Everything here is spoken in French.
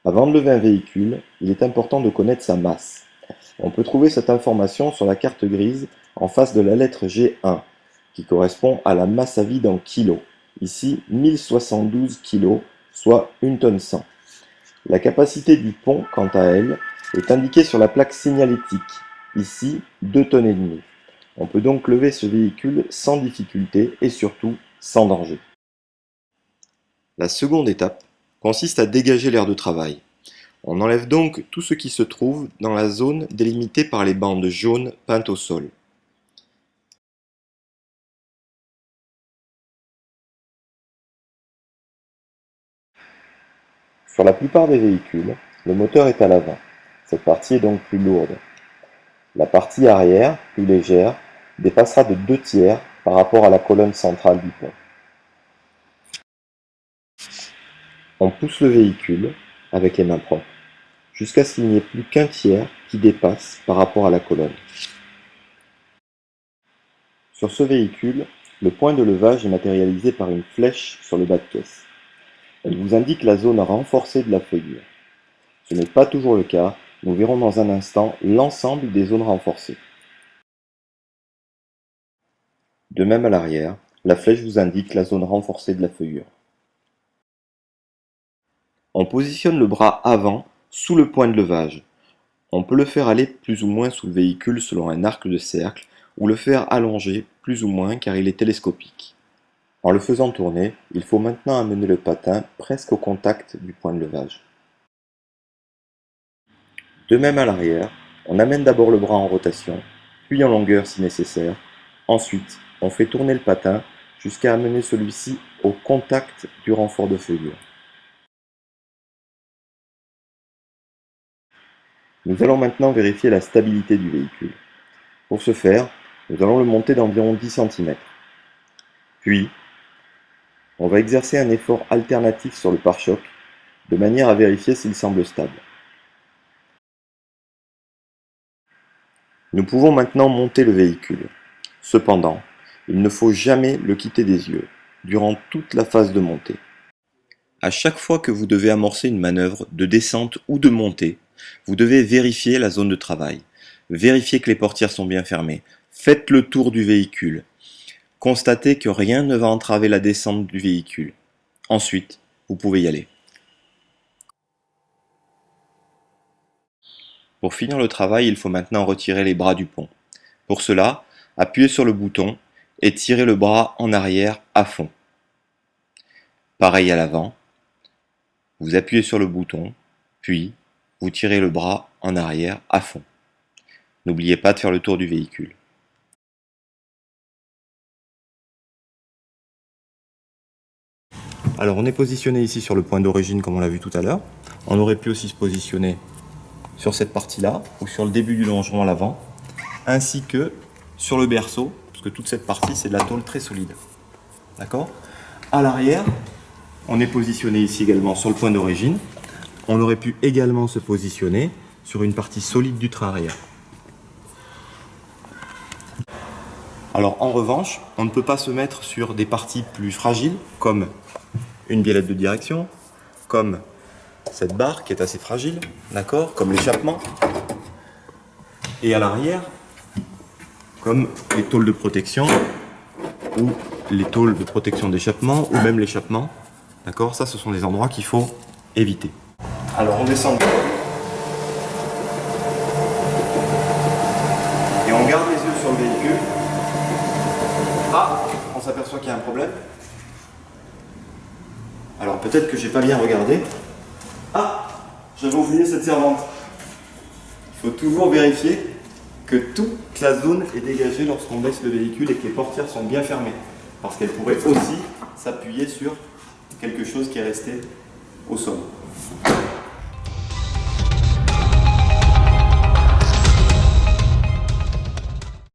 Avant de lever un véhicule, il est important de connaître sa masse. On peut trouver cette information sur la carte grise en face de la lettre G1, qui correspond à la masse à vide en kilos. Ici, 1072 kg, soit 1 tonne 100. La capacité du pont, quant à elle, est indiquée sur la plaque signalétique. Ici, 2 tonnes et demie. On peut donc lever ce véhicule sans difficulté et surtout sans danger. La seconde étape consiste à dégager l'aire de travail. On enlève donc tout ce qui se trouve dans la zone délimitée par les bandes jaunes peintes au sol. Sur la plupart des véhicules, le moteur est à l'avant. Cette partie est donc plus lourde. La partie arrière, plus légère, dépassera de 2/3 par rapport à la colonne centrale du pont. On pousse le véhicule, avec les mains propres, jusqu'à ce qu'il n'y ait plus qu'un tiers qui dépasse par rapport à la colonne. Sur ce véhicule, le point de levage est matérialisé par une flèche sur le bas de caisse. Elle vous indique la zone renforcée de la feuillure. Ce n'est pas toujours le cas, nous verrons dans un instant l'ensemble des zones renforcées. De même à l'arrière, la flèche vous indique la zone renforcée de la feuillure. On positionne le bras avant sous le point de levage. On peut le faire aller plus ou moins sous le véhicule selon un arc de cercle ou le faire allonger plus ou moins car il est télescopique. En le faisant tourner, il faut maintenant amener le patin presque au contact du point de levage. De même à l'arrière, on amène d'abord le bras en rotation, puis en longueur si nécessaire. Ensuite, on fait tourner le patin jusqu'à amener celui-ci au contact du renfort de feuillure. Nous allons maintenant vérifier la stabilité du véhicule. Pour ce faire, nous allons le monter d'environ 10 cm. Puis, on va exercer un effort alternatif sur le pare-choc, de manière à vérifier s'il semble stable. Nous pouvons maintenant monter le véhicule. Cependant, il ne faut jamais le quitter des yeux, durant toute la phase de montée. À chaque fois que vous devez amorcer une manœuvre de descente ou de montée, vous devez vérifier la zone de travail. Vérifiez que les portières sont bien fermées. Faites le tour du véhicule. Constatez que rien ne va entraver la descente du véhicule. Ensuite, vous pouvez y aller. Pour finir le travail, il faut maintenant retirer les bras du pont. Pour cela, appuyez sur le bouton et tirez le bras en arrière à fond. Pareil à l'avant. Vous appuyez sur le bouton, puis vous tirez le bras en arrière à fond. N'oubliez pas de faire le tour du véhicule. Alors on est positionné ici sur le point d'origine comme on l'a vu tout à l'heure. On aurait pu aussi se positionner sur cette partie-là ou sur le début du longeron à l'avant, ainsi que sur le berceau, parce que toute cette partie c'est de la tôle très solide. D'accord ? À l'arrière, on est positionné ici également sur le point d'origine. On aurait pu également se positionner sur une partie solide du train arrière. Alors en revanche, on ne peut pas se mettre sur des parties plus fragiles, comme une biellette de direction, comme cette barre qui est assez fragile, d'accord, comme l'échappement, et à l'arrière, comme les tôles de protection, ou les tôles de protection d'échappement, ou même l'échappement, d'accord, ça ce sont des endroits qu'il faut éviter. Alors on descend et on garde les yeux sur le véhicule. Ah, on s'aperçoit qu'il y a un problème. Alors peut-être que j'ai pas bien regardé. Ah, j'avais oublié cette servante. Il faut toujours vérifier que toute la zone est dégagée lorsqu'on baisse le véhicule et que les portières sont bien fermées. Parce qu'elle pourrait aussi s'appuyer sur quelque chose qui est resté au sol.